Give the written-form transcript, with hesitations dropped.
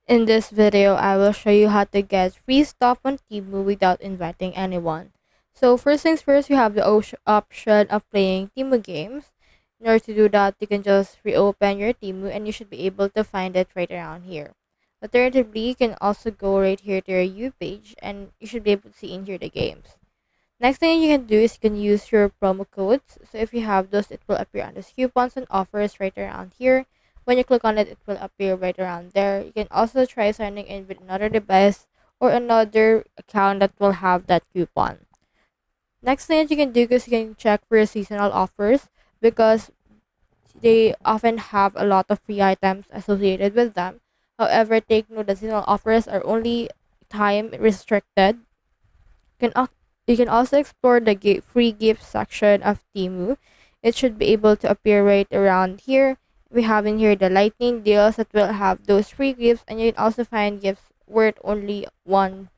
In this video, I will show you how to get free stuff on Temu without inviting anyone. So first things first, you have the option of playing Temu games. In order to do that, you can just reopen your Temu and you should be able to find it right around here. Alternatively, you can also go right here to your U page and you should be able to see in here the games. Next thing you can do is you can use your promo codes. So if you have those, it will appear on this coupons and offers right around here. When you click on it, it will appear right around there. You can also try signing in with another device or another account that will have that coupon. Next thing that you can do is you can check for your seasonal offers because they often have a lot of free items associated with them. However, take note that seasonal offers are only time restricted. Can al- you can also explore the free gift section of Temu. It should be able to appear right around here. We have in here the lightning deals that will have those free gifts, and you can also find gifts worth only £1.